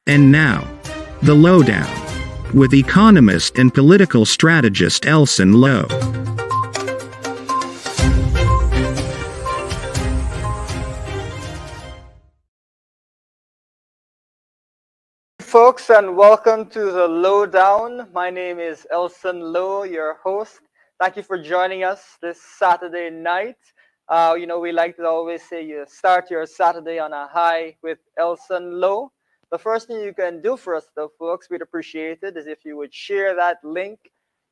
And now, the Lowdown, with economist and political strategist Elson Low. Folks, and welcome to the Lowdown. My name is Elson Low, your host. Thank you for joining us this Saturday night. We like to always say you start your Saturday on a high with Elson Low. The first thing you can do for us, though, folks, we'd appreciate it, is if you would share that link.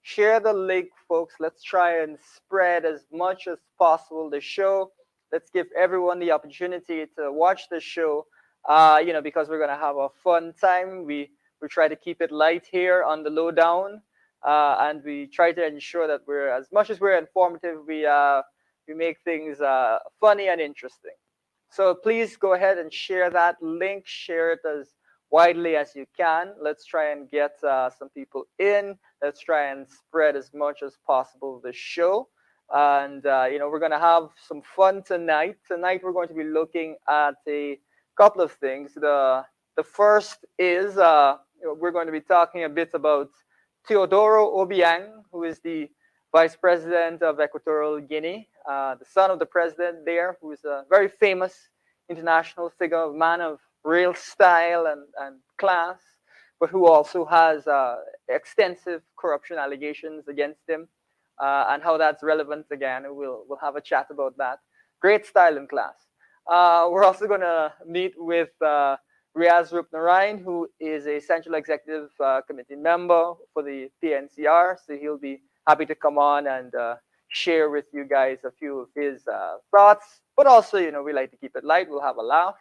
Share the link, folks. Let's try and spread as much as possible the show. Let's give everyone the opportunity to watch the show. Because we're gonna have a fun time. We try to keep it light here on the Lowdown, and we try to ensure that we're, as much as we're informative, we make things funny and interesting. So please go ahead and share that link. Share it as widely as you can. Let's try and get some people in. Let's try and spread as much as possible the show. And we're gonna have some fun tonight. Tonight we're going to be looking at a couple of things. The first is we're going to be talking a bit about Teodoro Obiang, who is the Vice President of Equatorial Guinea, the son of the president there, who is a very famous international figure, a man of real style and class, but who also has extensive corruption allegations against him, and how that's relevant again. We'll have a chat about that. Great style and class. We're also going to meet with Riaz Rupnarain, who is a Central Executive Committee member for the PNCR. So he'll be happy to come on and share with you guys a few of his thoughts. But also, we like to keep it light. We'll have a laugh.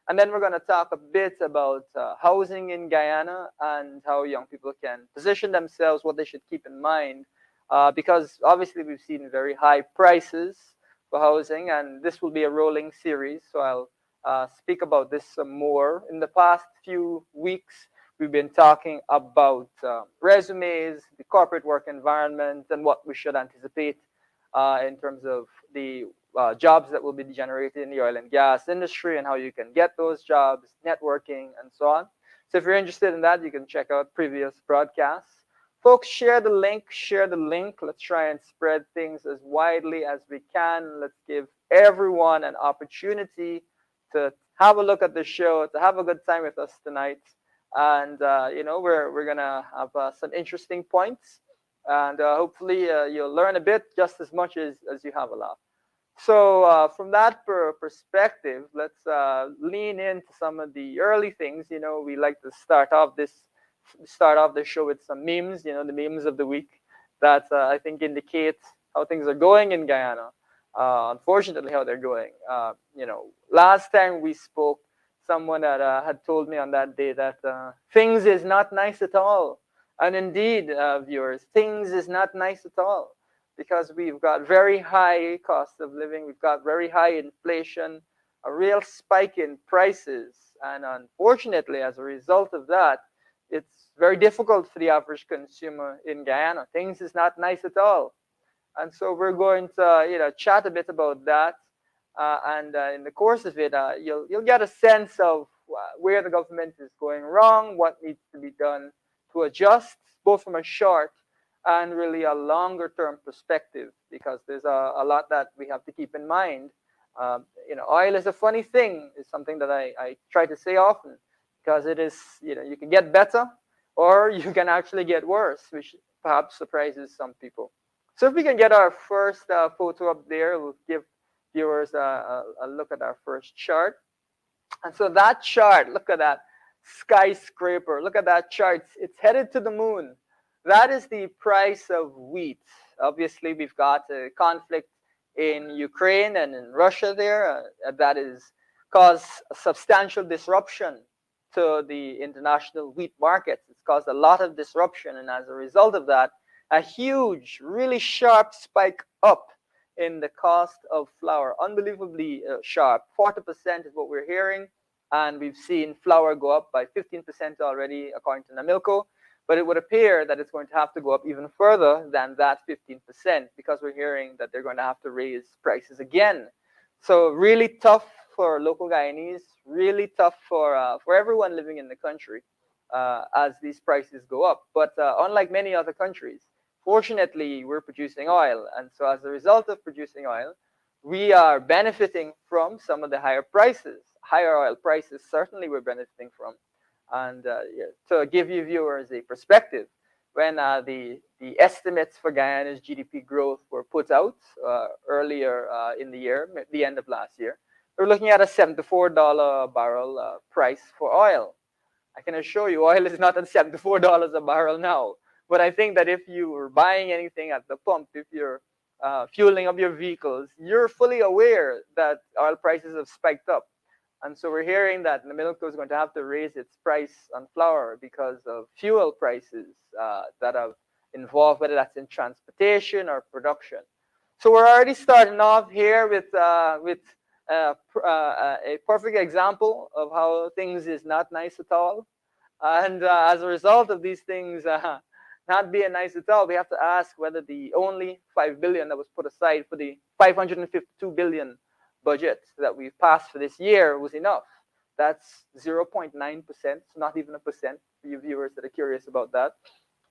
And then we're going to talk a bit about housing in Guyana and how young people can position themselves, what they should keep in mind. Because obviously we've seen very high prices for housing, and this will be a rolling series, so I'll speak about this some more. In the past few weeks, we've been talking about resumes, the corporate work environment, and what we should anticipate in terms of the jobs that will be generated in the oil and gas industry and how you can get those jobs, networking, and so on. So if you're interested in that, you can check out previous broadcasts. Folks, share the link, share the link. Let's try and spread things as widely as we can. Let's give everyone an opportunity to have a look at the show, to have a good time with us tonight. And, we're going to have some interesting points. And hopefully you'll learn a bit just as much as you have a laugh. So from that perspective, let's lean into some of the early things. We like to start off the show with some memes, the memes of the week that I think indicate how things are going in Guyana. Unfortunately, how they're going. Last time we spoke, someone that had told me on that day that things is not nice at all. And indeed, viewers, things is not nice at all, because we've got very high cost of living. We've got very high inflation, a real spike in prices. And unfortunately, as a result of that, it's very difficult for the average consumer in Guyana. Things is not nice at all. And so we're going to chat a bit about that. And in the course of it, you'll get a sense of where the government is going wrong, what needs to be done to adjust, both from a short and really a longer term perspective, because there's a lot that we have to keep in mind. Oil is a funny thing. It's something that I try to say often, because it is, you can get better or you can actually get worse, which perhaps surprises some people. So if we can get our first photo up there, we'll give viewers a look at our first chart. And so that chart, look at that skyscraper. Look at that chart. It's headed to the moon. That is the price of wheat. Obviously, we've got a conflict in Ukraine and in Russia there that has caused a substantial disruption to the international wheat markets. It's caused a lot of disruption, and as a result of that, a huge, really sharp spike up in the cost of flour. Unbelievably sharp. 40% is what we're hearing, and we've seen flour go up by 15% already, according to Namilco. But it would appear that it's going to have to go up even further than that 15%, because we're hearing that they're going to have to raise prices again. So really tough for local Guyanese, really tough for everyone living in the country as these prices go up. But unlike many other countries, fortunately, we're producing oil. And so as a result of producing oil, we are benefiting from some of the higher prices. Higher oil prices, certainly we're benefiting from. And yeah, to give you viewers a perspective, when the estimates for Guyana's GDP growth were put out earlier in the year, the end of last year, we're looking at a $74 a barrel price for oil. I can assure you, oil is not at $74 a barrel now. But I think that if you were buying anything at the pump, if you're fueling up your vehicles, you're fully aware that oil prices have spiked up. And so we're hearing that Namilco is going to have to raise its price on flour because of fuel prices that have involved, whether that's in transportation or production. So we're already starting off here with a perfect example of how things is not nice at all. And as a result of these things not being nice at all, we have to ask whether the only $5 billion that was put aside for the $552 billion budget that we've passed for this year was enough. That's 0.9%, not even a percent for you viewers that are curious about that.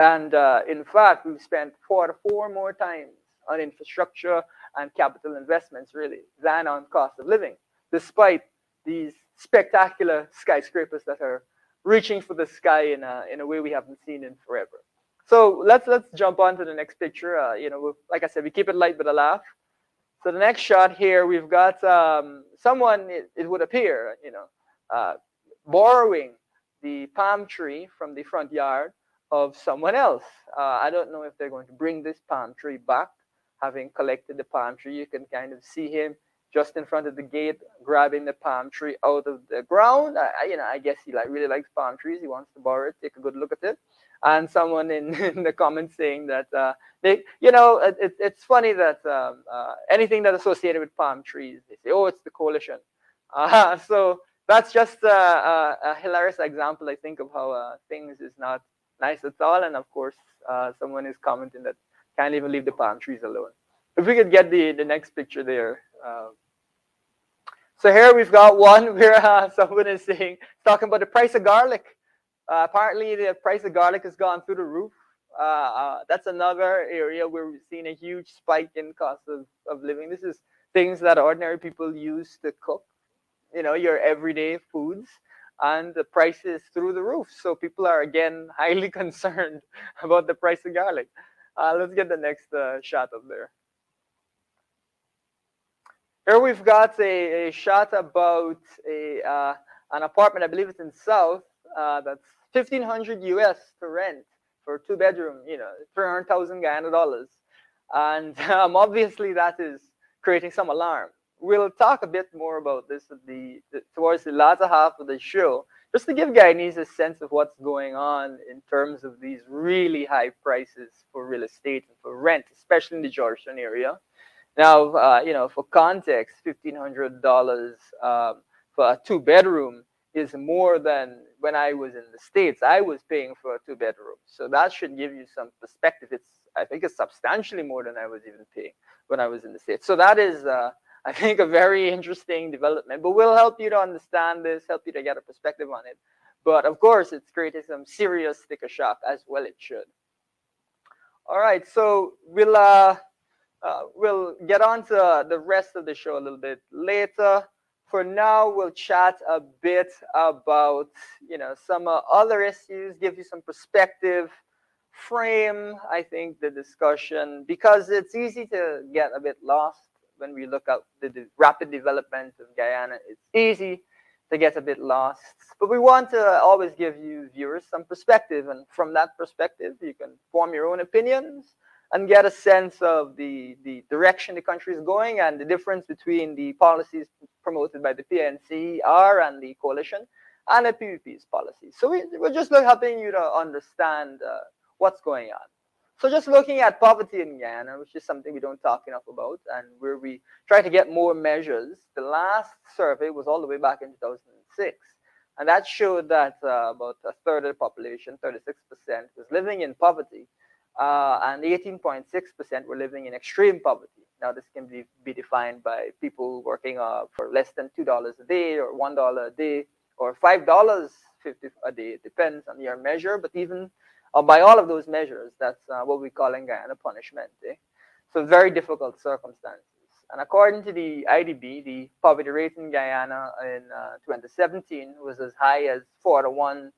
And in fact, we've spent four more times on infrastructure and capital investments, really, than on cost of living, despite these spectacular skyscrapers that are reaching for the sky in a way we haven't seen in forever. So let's jump on to the next picture. You know, like I said, we keep it light but a laugh. So the next shot here, we've got someone, it would appear, you know, borrowing the palm tree from the front yard of someone else. I don't know if they're going to bring this palm tree back, having collected the palm tree. You can kind of see him just in front of the gate, grabbing the palm tree out of the ground. You know, I guess he really likes palm trees. He wants to borrow it, take a good look at it. And someone in the comments saying that you know, it's funny that anything that associated with palm trees, they say, oh, it's the coalition. So that's just a hilarious example, I think, of how things is not nice at all. And of course, someone is commenting that can't even leave the palm trees alone. If we could get the next picture there. So here we've got one where someone is saying, talking about the price of garlic. Apparently, the price of garlic has gone through the roof. That's another area where we've seen a huge spike in cost of living. This is things that ordinary people use to cook, you know, your everyday foods, and the price is through the roof. So people are, again, highly concerned about the price of garlic. Let's get the next shot up there. Here we've got a shot about an apartment, I believe it's in South, that's 1,500 US to rent for a 2-bedroom, you know, 300,000 Guyana dollars. And obviously that is creating some alarm. We'll talk a bit more about this at towards the latter half of the show, just to give Guyanese a sense of what's going on in terms of these really high prices for real estate and for rent, especially in the Georgetown area. Now, you know, for context, $1,500 for a 2-bedroom is more than when I was in the States. I was paying for a 2-bedroom. So that should give you some perspective. I think it's substantially more than I was even paying when I was in the States. So that is, I think, a very interesting development. But we'll help you to understand this, help you to get a perspective on it. But of course, it's created some serious sticker shock, as well it should. All right, so we'll get on to the rest of the show a little bit later. For now, we'll chat a bit about, you know, some other issues, give you some perspective, frame, I think, the discussion, because it's easy to get a bit lost when we look at the rapid development of Guyana. It's easy to get a bit lost, but we want to always give you viewers some perspective, and from that perspective, you can form your own opinions and get a sense of the direction the country is going and the difference between the policies promoted by the PNCR and the coalition and the PPP's policies. So we're just helping you to understand what's going on. So just looking at poverty in Guyana, which is something we don't talk enough about, and where we try to get more measures. The last survey was all the way back in 2006. And that showed that about a third of the population, 36%, was living in poverty. And 18.6% were living in extreme poverty. Now, this can be defined by people working for less than $2 a day or $1 a day or $5.50 a day. It depends on your measure, but even by all of those measures, that's what we call in Guyana punishment. So very difficult circumstances. And according to the IDB, the poverty rate in Guyana in 2017 was as high as 41%.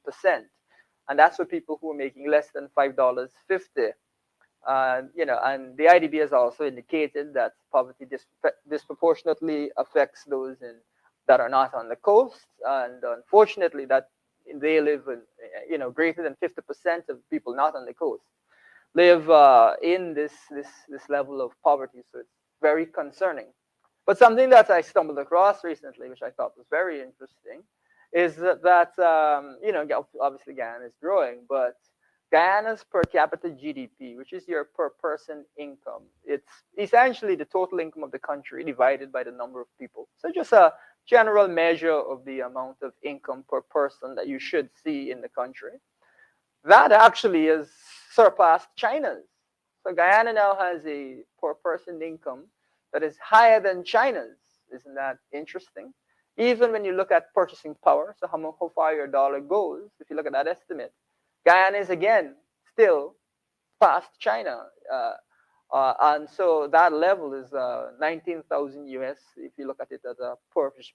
And that's for people who are making less than $5.50. And the IDB has also indicated that poverty disproportionately affects those that are not on the coast. And unfortunately, that they live in, greater than 50% of people not on the coast live in this level of poverty. So it's very concerning. But something that I stumbled across recently, which I thought was very interesting, is that obviously Guyana is growing, but Guyana's per capita GDP, which is your per person income, it's essentially the total income of the country divided by the number of people. So just a general measure of the amount of income per person that you should see in the country. That actually has surpassed China's. So Guyana now has a per person income that is higher than China's. Isn't that interesting? Even when you look at purchasing power, so how far your dollar goes, if you look at that estimate, Guyana is again still past China. And so that level is 19,000 US. If you look at it at a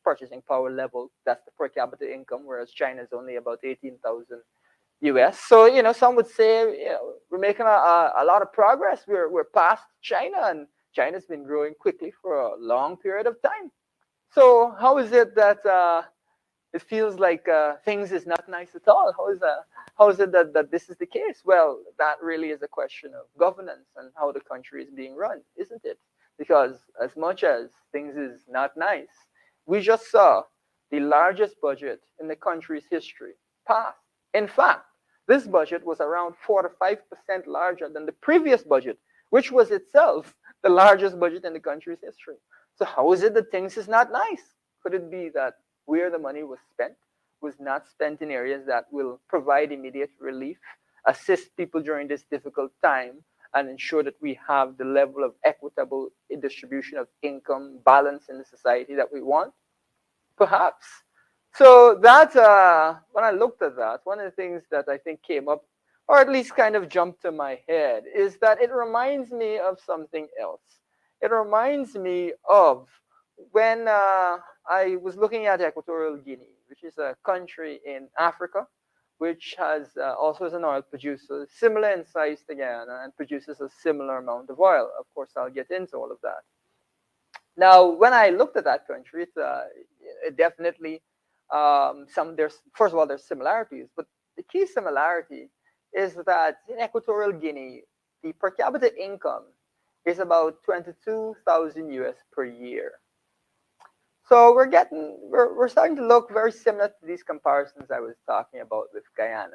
purchasing power level, that's the per capita income, whereas China is only about 18,000 US. So, some would say, we're making a lot of progress. We're past China, and China's been growing quickly for a long period of time. So how is it that it feels like things is not nice at all? How is it that this is the case? Well, that really is a question of governance and how the country is being run, isn't it? Because as much as things is not nice, we just saw the largest budget in the country's history pass. In fact, this budget was around 4 to 5% larger than the previous budget, which was itself the largest budget in the country's history. So how is it that things is not nice? Could it be that where the money was spent was not spent in areas that will provide immediate relief, assist people during this difficult time, and ensure that we have the level of equitable distribution of income balance in the society that we want? Perhaps. So that, when I looked at that, one of the things that I think came up, or at least kind of jumped to my head, is that it reminds me of something else. It reminds me of when I was looking at Equatorial Guinea, which is a country in Africa, which has also is an oil producer, similar in size to Guyana, and produces a similar amount of oil. Of course, I'll get into all of that. Now, when I looked at that country, it definitely first of all, there's similarities, but the key similarity is that in Equatorial Guinea, the per capita income is about 22,000 US per year. So we're starting to look very similar to these comparisons I was talking about with Guyana.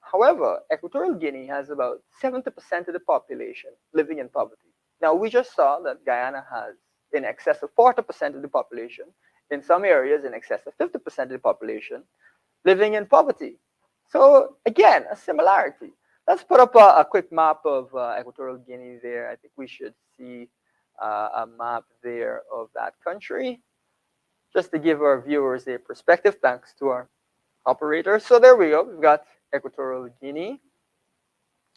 However, Equatorial Guinea has about 70% of the population living in poverty. Now, we just saw that Guyana has in excess of 40% of the population, in some areas in excess of 50% of the population living in poverty. So again, a similarity. Let's put up a quick map of Equatorial Guinea there. I think we should see a map there of that country, just to give our viewers a perspective, thanks to our operator. So there we go. We've got Equatorial Guinea.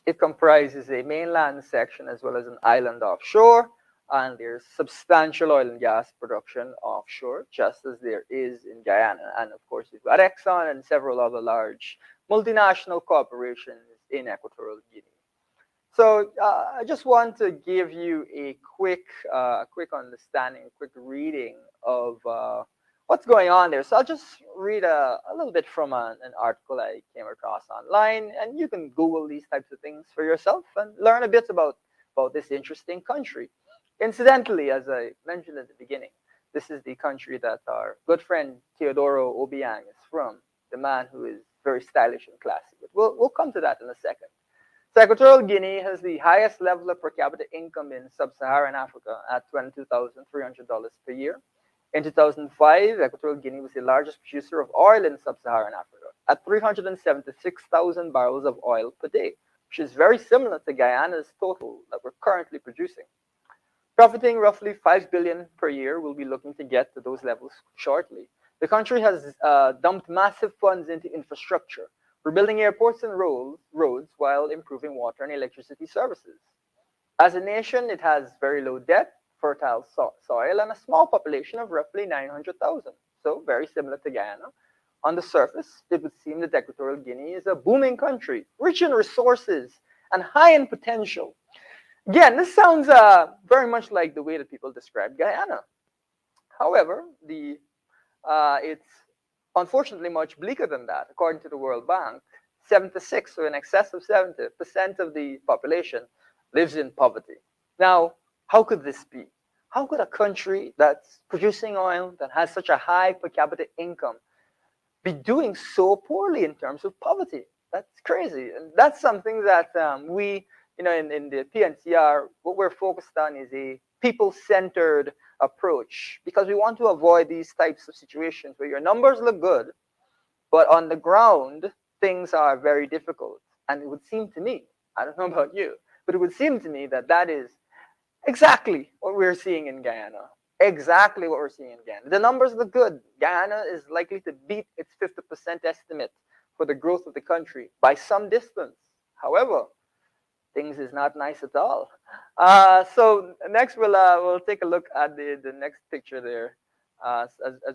It comprises a mainland section as well as an island offshore. And there's substantial oil and gas production offshore, just as there is in Guyana. And of course, we've got Exxon and several other large multinational corporations in Equatorial Guinea. So I just want to give you a quick understanding, a quick reading of what's going on there. So I'll just read a little bit from an article I came across online, and you can Google these types of things for yourself and learn a bit about this interesting country. Incidentally, as I mentioned at the beginning, this is the country that our good friend Teodoro Obiang is from, the man who is very stylish and classy. But we'll come to that in a second. So Equatorial Guinea has the highest level of per capita income in sub-Saharan Africa at $22,300 per year. In 2005, Equatorial Guinea was the largest producer of oil in sub-Saharan Africa at 376,000 barrels of oil per day, which is very similar to Guyana's total that we're currently producing. profiting roughly 5 billion per year. We'll be looking to get to those levels shortly. The country has dumped massive funds into infrastructure. We're building airports and roads while improving water and electricity services. As a nation, it has very low debt, fertile soil, and a small population of roughly 900,000. So very similar to Guyana. On the surface, it would seem that Equatorial Guinea is a booming country, rich in resources and high in potential. Again, this sounds very much like the way that people describe Guyana. However, it's unfortunately much bleaker than that. According to the World Bank, 76, so in excess of 70% of the population lives in poverty. Now, how could this be? How could a country that's producing oil, that has such a high per capita income, be doing so poorly in terms of poverty? That's crazy. And that's something that we, in the PNCR, what we're focused on is a people-centered approach, because we want to avoid these types of situations where your numbers look good, but on the ground, things are very difficult. And it would seem to me, I don't know about you, but it would seem to me that that is exactly what we're seeing in Guyana. Exactly what we're seeing in Guyana. The numbers look good. Guyana is likely to beat its 50% estimate for the growth of the country by some distance. However, things is not nice at all. So next we'll take a look at the next picture there as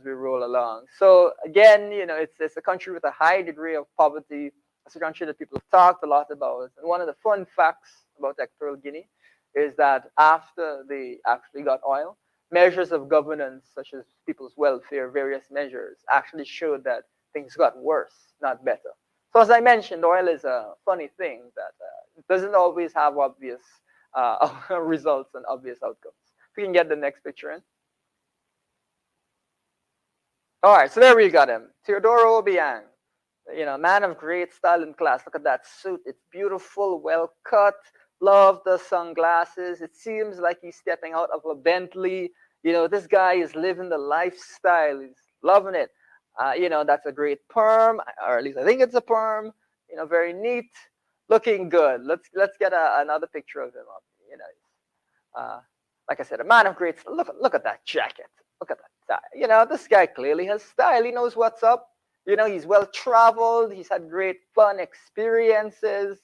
we roll along. So again, it's a country with a high degree of poverty. It's a country that people have talked a lot about. And one of the fun facts about Equatorial Guinea is that after they actually got oil, measures of governance such as people's welfare, various measures, actually showed that things got worse, not better. So as I mentioned, oil is a funny thing that doesn't always have obvious results and obvious outcomes. If we can get the next picture in. All right, so there we got him. Teodoro Obiang, man of great style and class. Look at that suit. It's beautiful, well cut. Love the sunglasses. It seems like he's stepping out of a Bentley. This guy is living the lifestyle. He's loving it. That's a great perm, or at least I think it's a perm. Very neat, looking good. Let's get another picture of him up. Like I said, a man of great style. Look at that jacket. Look at that tie. This guy clearly has style. He knows what's up. He's well traveled. He's had great fun experiences.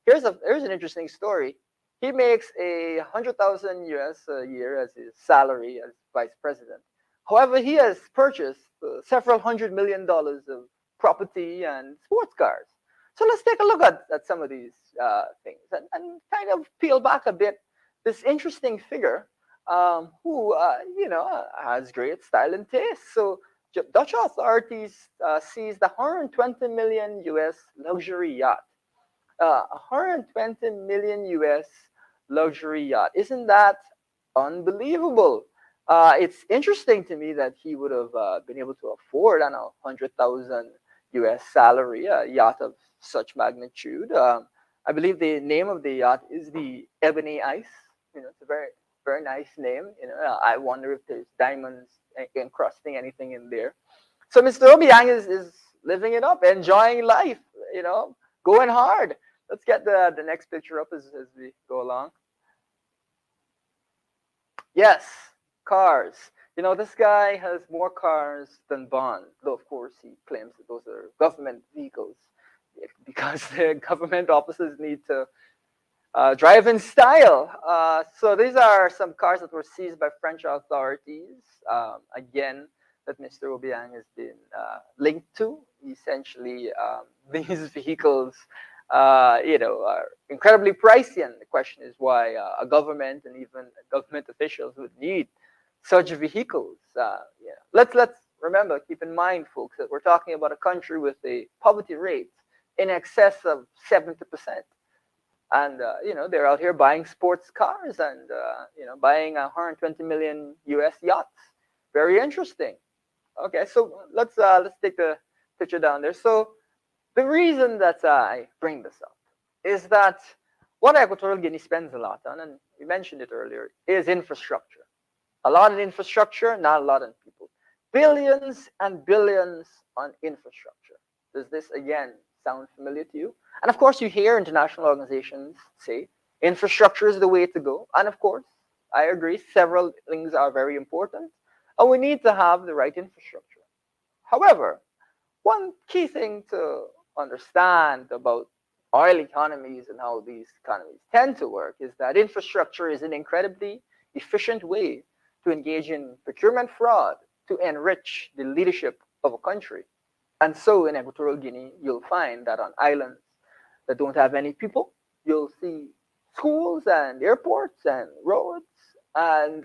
Here's an interesting story. He makes 100,000 US a year as his salary as vice president. However, he has purchased several $100 million of property and sports cars. So let's take a look at some of these things and kind of peel back a bit. This interesting figure who has great style and taste. So Dutch authorities seized the 120 million US luxury yacht. 120 million US luxury yacht. Isn't that unbelievable? It's interesting to me that he would have been able to afford an 100,000 US salary, a yacht of such magnitude. I believe the name of the yacht is the Ebony Ice. It's a very, very nice name. I wonder if there's diamonds encrusting anything in there. So Mr. Obiang is living it up, enjoying life, going hard. Let's get the next picture up as we go along. Yes, cars. This guy has more cars than Bond, though of course he claims that those are government vehicles because the government officers need to drive in style. So these are some cars that were seized by French authorities. Again, that Mr. Obiang has been linked to. Essentially, these vehicles, are incredibly pricey, and the question is why a government and even government officials would need such vehicles. Let's remember, keep in mind, folks, that we're talking about a country with a poverty rate in excess of 70%. And, they're out here buying sports cars and, buying 120 million US yachts. Very interesting. Okay, so let's take the picture down there. So the reason that I bring this up is that what Equatorial Guinea spends a lot on, and we mentioned it earlier, is infrastructure. A lot on infrastructure, not a lot on people. Billions and billions on infrastructure. Does this, again, sound familiar to you? And of course, you hear international organizations say infrastructure is the way to go. And of course, I agree, several things are very important, and we need to have the right infrastructure. However, one key thing to understand about oil economies and how these economies tend to work is that infrastructure is an incredibly efficient way to engage in procurement fraud to enrich the leadership of a country. And so in Equatorial Guinea, you'll find that on islands that don't have any people, you'll see schools and airports and roads, and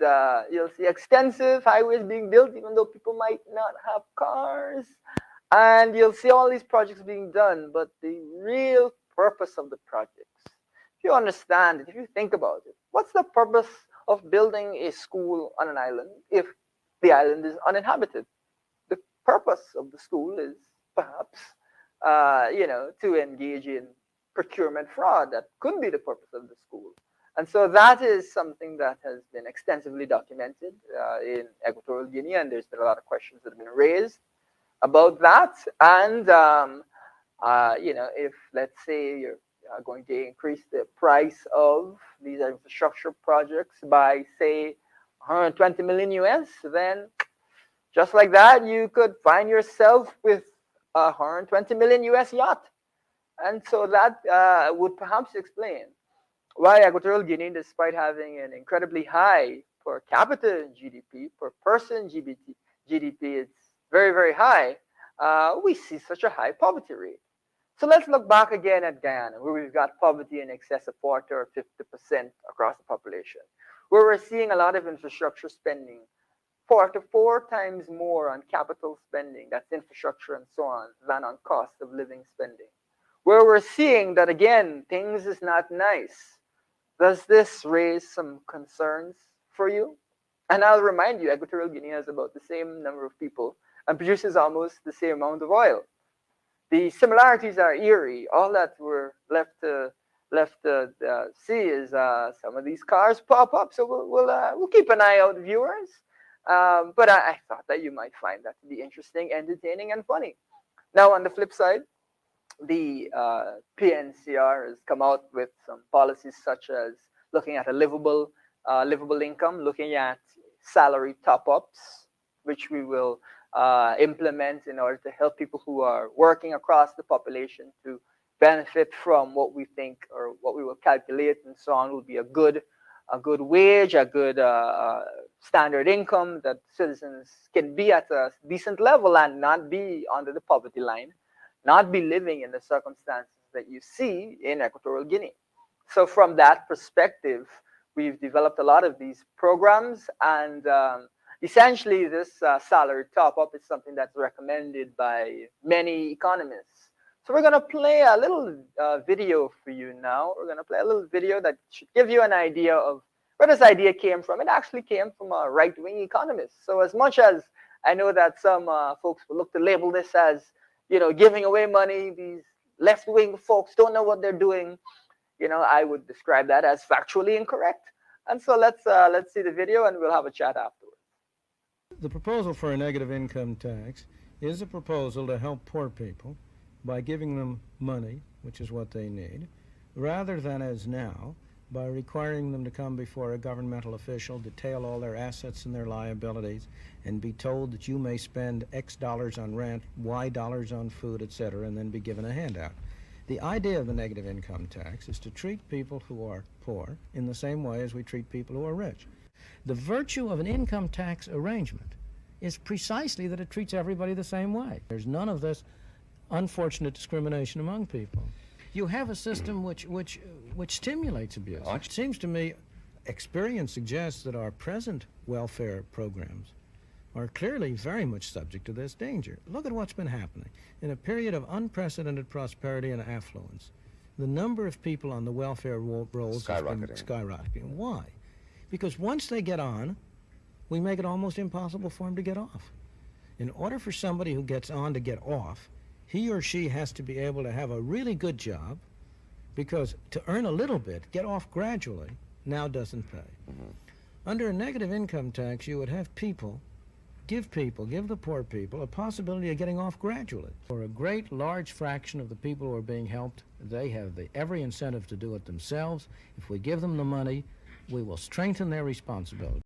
you'll see extensive highways being built, even though people might not have cars. And you'll see all these projects being done, but the real purpose of the projects, if you understand it, if you think about it, what's the purpose of building a school on an island if the island is uninhabited? The purpose of the school is perhaps, to engage in procurement fraud. That could be the purpose of the school. And so that is something that has been extensively documented in Equatorial Guinea, and there's been a lot of questions that have been raised about that. And if let's say you're going to increase the price of these infrastructure projects by say 120 million US, then just like that, you could find yourself with a 120 million US yacht. And so that would perhaps explain why Equatorial Guinea, despite having an incredibly high per capita GDP, per person GDP, it's very, very high, we see such a high poverty rate. So let's look back again at Guyana, where we've got poverty in excess of 40 or 50% across the population, where we're seeing a lot of infrastructure spending, 4 to 4 times more on capital spending, that's infrastructure and so on, than on cost of living spending. Where we're seeing that, again, things is not nice. Does this raise some concerns for you? And I'll remind you, Equatorial Guinea has about the same number of people and produces almost the same amount of oil. The similarities are eerie. All that we're left to see is some of these cars pop up. So we'll keep an eye out, viewers. But I thought that you might find that to be interesting, entertaining, and funny. Now, on the flip side, the PNCR has come out with some policies such as looking at a livable income, looking at salary top-ups, which we will implement in order to help people who are working across the population to benefit from what we think or what we will calculate and so on will be a good wage, a good standard income that citizens can be at a decent level and not be under the poverty line, not be living in the circumstances that you see in Equatorial Guinea. So from that perspective, we've developed a lot of these programs, and essentially this salary top-up is something that's recommended by many economists. So we're going to play a little video for you now. We're going to play a little video that should give you an idea of where this idea came from. It actually came from a right-wing economist. So as much as I know that some folks will look to label this as, giving away money, these left-wing folks don't know what they're doing, I would describe that as factually incorrect. And so let's see the video and we'll have a chat afterwards. The proposal for a negative income tax is a proposal to help poor people by giving them money, which is what they need, rather than as now, by requiring them to come before a governmental official, detail all their assets and their liabilities, and be told that you may spend X dollars on rent, Y dollars on food, etc., and then be given a handout. The idea of the negative income tax is to treat people who are poor in the same way as we treat people who are rich. The virtue of an income tax arrangement is precisely that it treats everybody the same way. There's none of this unfortunate discrimination among people. You have a system which stimulates abuse. It seems to me, experience suggests that our present welfare programs are clearly very much subject to this danger. Look at what's been happening. In a period of unprecedented prosperity and affluence, the number of people on the welfare rolls has been skyrocketing. Why? Because once they get on, we make it almost impossible for them to get off. In order for somebody who gets on to get off, he or she has to be able to have a really good job, because to earn a little bit, get off gradually, now doesn't pay. Under a negative income tax, you would have give the poor people a possibility of getting off gradually. For a great large fraction of the people who are being helped, they have every incentive to do it themselves. If we give them the money, We will strengthen their responsibility.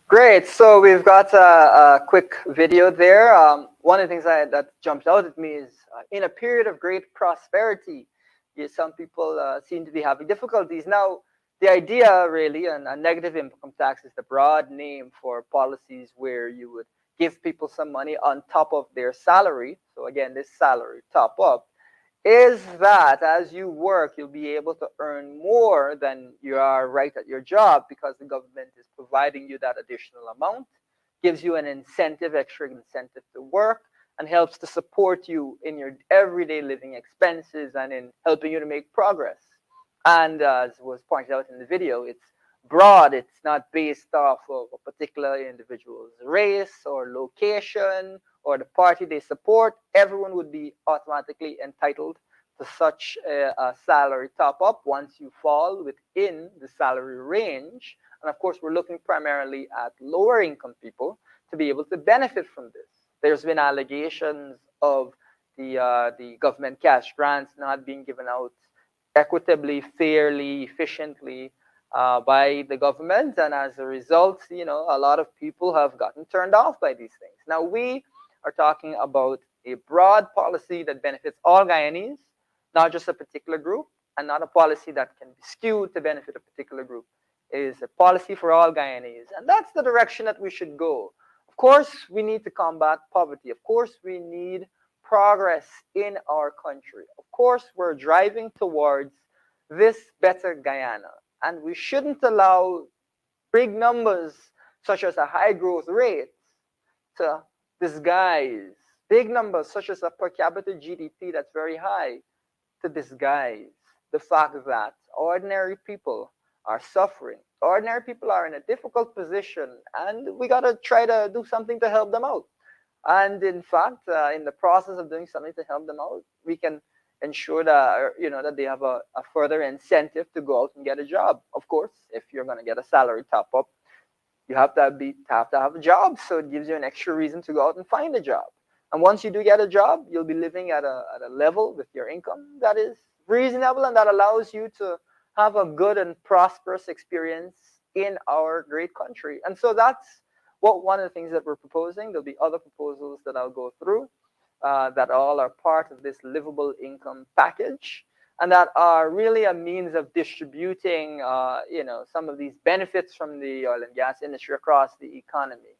Great. So we've got a quick video there. One of the things that jumped out at me is in a period of great prosperity, some people seem to be having difficulties. Now, the idea really, and a negative income tax is the broad name for policies where you would give people some money on top of their salary. So again, this salary top up is that as you work, you'll be able to earn more than you are right at your job because the government is providing you that additional amount, gives you an incentive, extra incentive to work, and helps to support you in your everyday living expenses and in helping you to make progress. And as was pointed out in the video, it's broad. It's not based off of a particular individual's race or location or the party they support. Everyone would be automatically entitled to such a salary top up once you fall within the salary range. And of course, we're looking primarily at lower income people to be able to benefit from this. There's been allegations of the government cash grants not being given out equitably, fairly, efficiently by the government, and as a result, a lot of people have gotten turned off by these things. Now, we are talking about a broad policy that benefits all Guyanese, not just a particular group, and not a policy that can be skewed to benefit a particular group. It is a policy for all Guyanese, and that's the direction that we should go. Of course, we need to combat poverty. Of course, we need progress in our country. Of course, we're driving towards this better Guyana, and we shouldn't allow big numbers such as a high growth rate to disguise big numbers such as a per capita GDP that's very high to disguise the fact that ordinary people are suffering. Ordinary people are in a difficult position, and we got to try to do something to help them out. And in fact, in the process of doing something to help them out, we can ensure that that they have a further incentive to go out and get a job. Of course, if you're going to get a salary top up, you have to have a job, so it gives you an extra reason to go out and find a job. And once you do get a job, you'll be living at a level with your income that is reasonable and that allows you to have a good and prosperous experience in our great country. And so that's one of the things that we're proposing. There'll be other proposals that I'll go through that all are part of this livable income package, and that are really a means of distributing, some of these benefits from the oil and gas industry across the economy.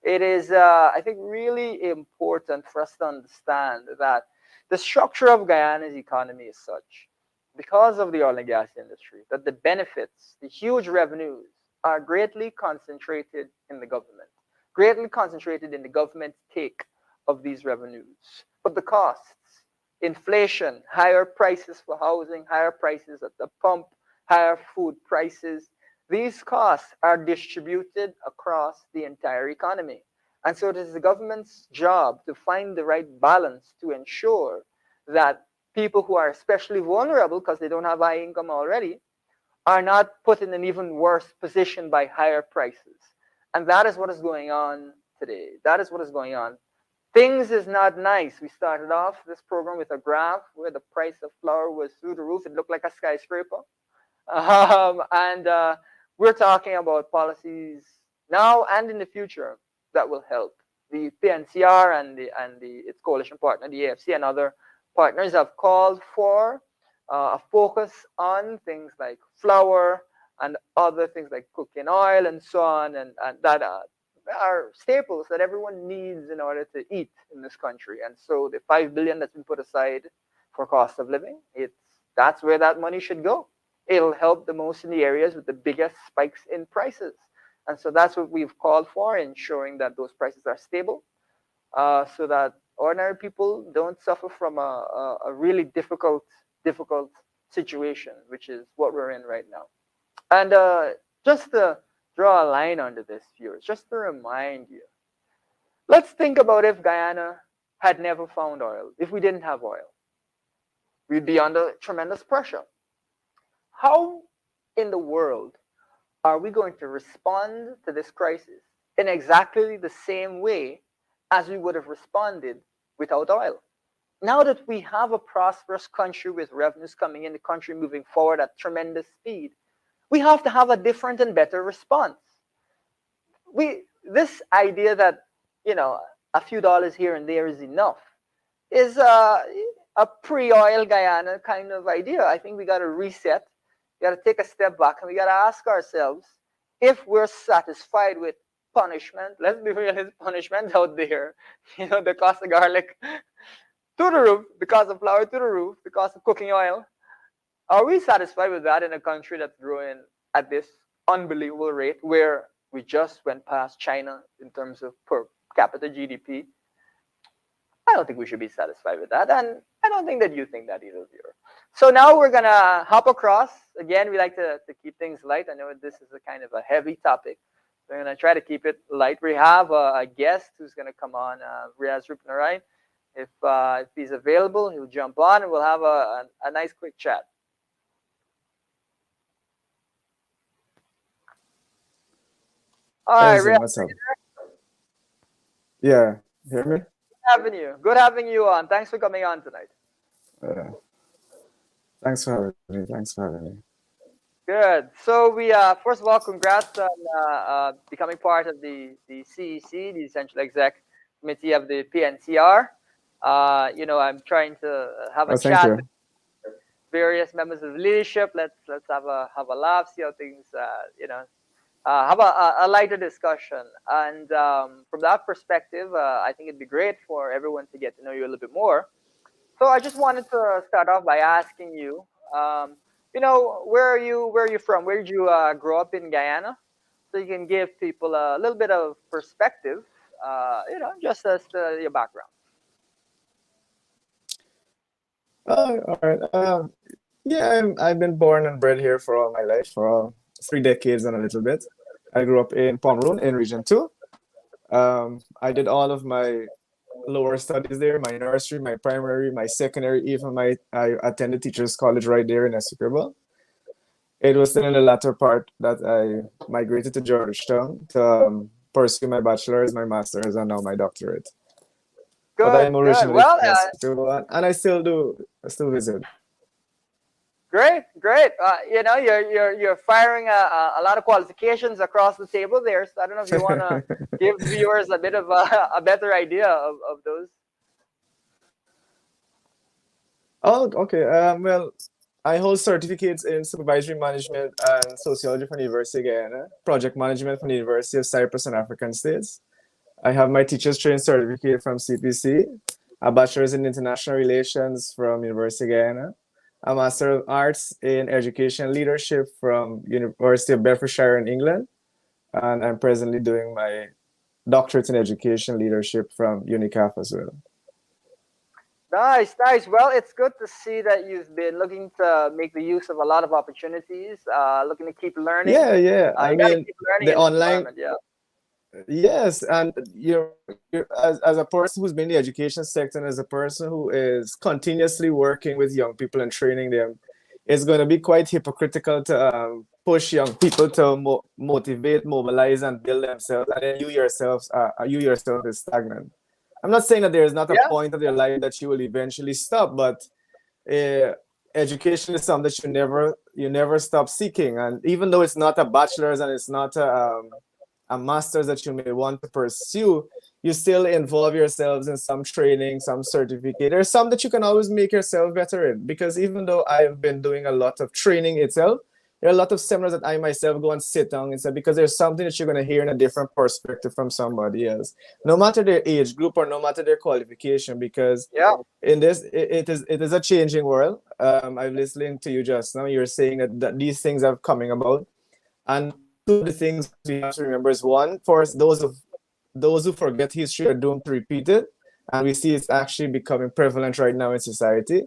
It is, I think, really important for us to understand that the structure of Guyana's economy is such, because of the oil and gas industry, that the benefits, the huge revenues, are greatly concentrated in the government, greatly concentrated in the government's take of these revenues. But the costs, inflation, higher prices for housing, higher prices at the pump, higher food prices, these costs are distributed across the entire economy. And so it is the government's job to find the right balance to ensure that people who are especially vulnerable because they don't have high income already are not put in an even worse position by higher prices. And that is what is going on today. That is what is going on. Things is not nice. We started off this program with a graph where the price of flour was through the roof. It looked like a skyscraper. And we're talking about policies now and in the future that will help. The PNCR and its coalition partner, the AFC, and other partners have called for a focus on things like flour and other things like cooking oil and so on, and that are staples that everyone needs in order to eat in this country. And so the $5 billion that's been put aside for cost of living, that's where that money should go. It'll help the most in the areas with the biggest spikes in prices. And so that's what we've called for, ensuring that those prices are stable, so that ordinary people don't suffer from a really difficult situation, which is what we're in right now. And just to draw a line under this, viewers, just to remind you, let's think about if Guyana had never found oil, if we didn't have oil. We'd be under tremendous pressure. How in the world are we going to respond to this crisis in exactly the same way as we would have responded without oil? Now that we have a prosperous country with revenues coming in, the country moving forward at tremendous speed, we have to have a different and better response. This idea that, a few dollars here and there is enough is a pre-oil Guyana kind of idea. I think we got to reset. We got to take a step back and we got to ask ourselves if we're satisfied with punishment. Let's be real, there's punishment out there. The cost of garlic to the roof, the cost of flour to the roof, the cost of cooking oil. Are we satisfied with that in a country that's growing at this unbelievable rate where we just went past China in terms of per capita GDP? I don't think we should be satisfied with that. And I don't think that you think that either, viewer. So now we're going to hop across. Again, we like to keep things light. I know this is a kind of a heavy topic. We're going to try to keep it light. We have a guest who's going to come on, Riaz Rupnarai. If he's available, he'll jump on and we'll have a nice quick chat. All right, Riaz, What's up? Yeah, hear me? Good having you on. Thanks for coming on tonight. Thanks for having me. Thanks for having me. Good. So we first of all, congrats on becoming part of the CEC, the Central Exec Committee of the PNCR. I'm trying to have a chat with various members of the leadership. Let's have a laugh, see how things have a lighter discussion. And from that perspective, I think it'd be great for everyone to get to know you a little bit more. So I just wanted to start off by asking you, where are you from? Where did you grow up in Guyana? So you can give people a little bit of perspective, just as to your background. All right. I've been born and bred here for all my life, for 3 decades and a little bit. I grew up in Pomeroon in Region 2. I did all of my lower studies there, my nursery, my primary, my secondary, even I attended Teachers College right there in Essequibo. It was then in the latter part that I migrated to Georgetown to pursue my bachelor's, my master's, and now my doctorate. Good, but I'm originally well, from Essequibo, and I still visit. Great. You're firing a lot of qualifications across the table there. So I don't know if you want to give viewers a bit of a better idea of those. Oh, okay. Well, I hold certificates in supervisory management and sociology from the University of Guyana, project management from the University of Cyprus and African States. I have my teacher's training certificate from CPC, a bachelor's in international relations from University of Guyana, a Master of Arts in Education Leadership from University of Bedfordshire in England, and I'm presently doing my doctorate in Education Leadership from UNICAF as well. Nice. Well, it's good to see that you've been looking to make the use of a lot of opportunities, looking to keep learning. Yeah. I mean, keep learning the online. Yeah. Yes, and you're as a person who's been in the education sector and as a person who is continuously working with young people and training them, it's going to be quite hypocritical to push young people to motivate, mobilize, and build themselves, and then you yourself is stagnant. I'm not saying that there is not a point of your life that you will eventually stop, but education is something that you never stop seeking, and even though it's not a bachelor's and it's not a master's that you may want to pursue, you still involve yourselves in some training, some certificate. There's some that you can always make yourself better in, because even though I've been doing a lot of training itself, there are a lot of seminars that I myself go and sit down and say, because there's something that you're going to hear in a different perspective from somebody else, no matter their age group or no matter their qualification, because in this, it is a changing world. I'm listening to you just now. You're saying that these things are coming about. And two of the things we have to remember is, one, for those who forget history are doomed to repeat it, and we see it's actually becoming prevalent right now in society.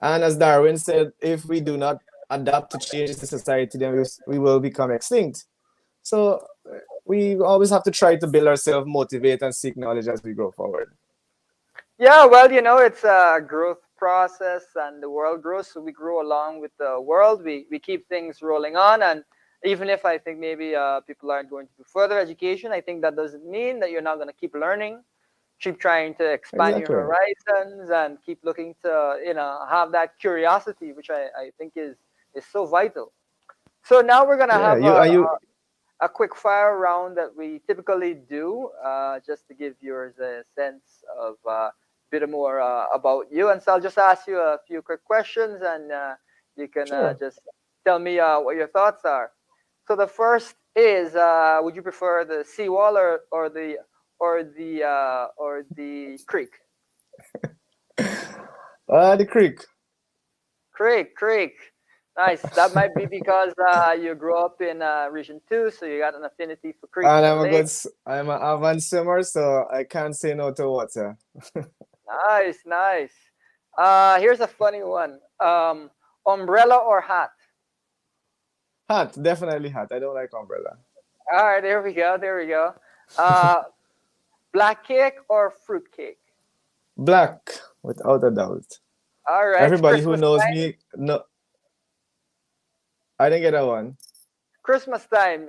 And as Darwin said, if we do not adapt to changes in society, then we will become extinct. So we always have to try to build ourselves, motivate, and seek knowledge as we go forward. Yeah, well, it's a growth process, and the world grows, so we grow along with the world. We keep things rolling on, and even if I think maybe people aren't going to do further education, I think that doesn't mean that you're not going to keep learning, keep trying to expand your horizons, and keep looking to have that curiosity, which I think is so vital. So now we're gonna Yeah, have a quick fire round that we typically do, just to give viewers a sense of a bit more about you. And so I'll just ask you a few quick questions, and you can sure. just tell me what your thoughts are. So the first is, would you prefer the seawall or the creek? The creek. Creek. Nice. That might be because you grew up in Region 2, so you got an affinity for creeks And and lakes. I'm an avid swimmer, so I can't say no to water. Nice. Here's a funny one. Umbrella or hat? Hot, definitely hot. I don't like umbrella. All right, there we go. Uh, black cake or fruit cake? Black, without a doubt. All right, it's Everybody who Christmas knows time. me, no, I didn't get that one. Christmas time.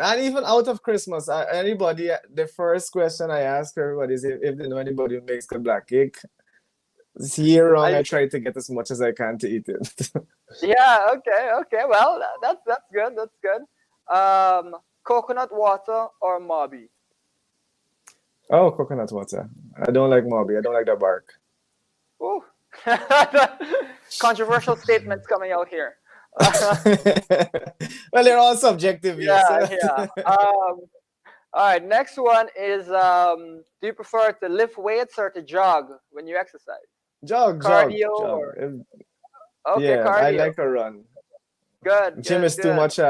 And even out of Christmas, anybody, the first question I ask everybody is if they know anybody who makes the black cake. This year long, I, I try to get as much as I can to eat it. yeah. Okay. Well, that's good. That's good. Coconut water or Moby? Oh, coconut water. I don't like Moby. I don't like the bark. Ooh. Controversial statements coming out here. Well, they're all subjective, yes. Yeah. All right. Next one is, do you prefer to lift weights or to jog when you exercise? Jog. Cardio or okay, Yeah, I cardio. like to run. Gym Good. is too much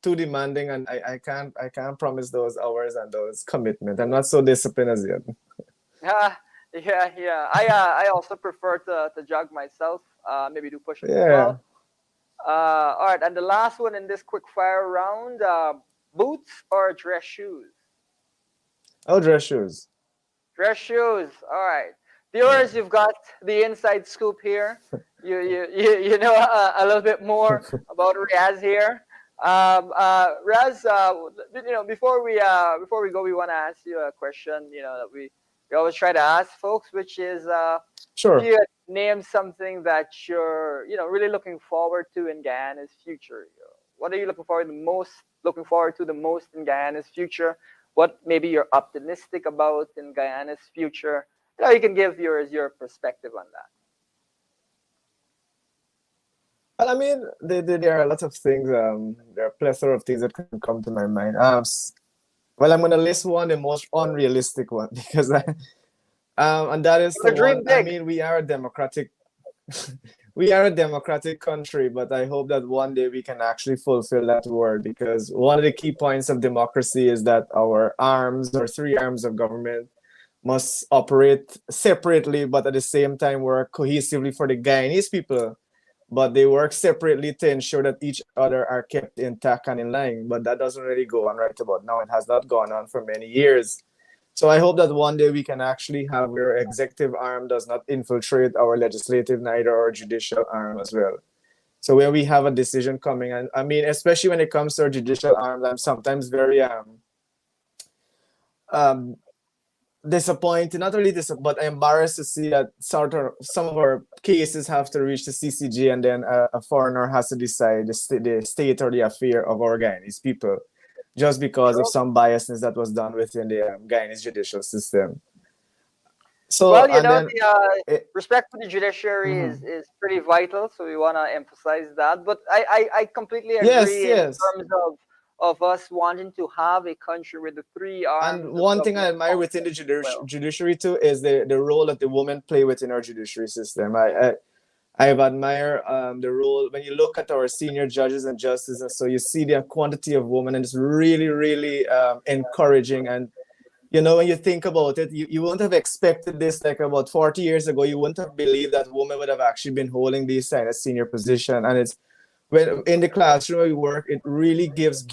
too demanding, and I can't promise those hours and those commitment. I'm not so disciplined as yet. Yeah. I also prefer to jog myself. Maybe do push-ups as Yeah. well. All right, and the last one in this quick fire round, boots or dress shoes? Oh, dress shoes. Dress shoes. All right. Viewers, you've got the inside scoop here. You know a little bit more about Riaz here. Raz, before we go, we want to ask you a question. That we always try to ask folks, which is, if Sure. you had named something that you're really looking forward to in Guyana's future. What are you looking forward to the most in Guyana's future? What maybe you're optimistic about in Guyana's future? You can give viewers your perspective on that. Well, I mean, there are a lot of things. There are a plethora of things that can come to my mind. Well, I'm gonna list one, the most unrealistic one, because and that is the Dream one. I big. mean, we are a democratic country, but I hope that one day we can actually fulfill that word, because one of the key points of democracy is that our three arms of government must operate separately, but at the same time work cohesively for the Guyanese people. But they work separately to ensure that each other are kept intact and in line. But that doesn't really go on right about now. It has not gone on for many years. So I hope that one day we can actually have where executive arm does not infiltrate our legislative, neither our judicial arm as well. So when we have a decision coming, and I mean, especially when it comes to our judicial arm, I'm sometimes very disappointed, not really disappointed, but embarrassed to see that some of our cases have to reach the CCG, and then a foreigner has to decide the state or the affair of our Guyanese people, just because of some biasness that was done within the Guyanese judicial system. So, Well, and then respect for the judiciary is pretty vital, so we want to emphasize that. But I completely agree in yes. terms of us wanting to have a country with the three arms. And one thing I admire within the judiciary too is the role that the women play within our judiciary system. I've admired the role when you look at our senior judges and justices, and so you see the quantity of women, and it's really, really encouraging. And when you think about it, you wouldn't have expected this like about 40 years ago. You wouldn't have believed that women would have actually been holding these kind of senior position. And it's when in the classroom we work, it really gives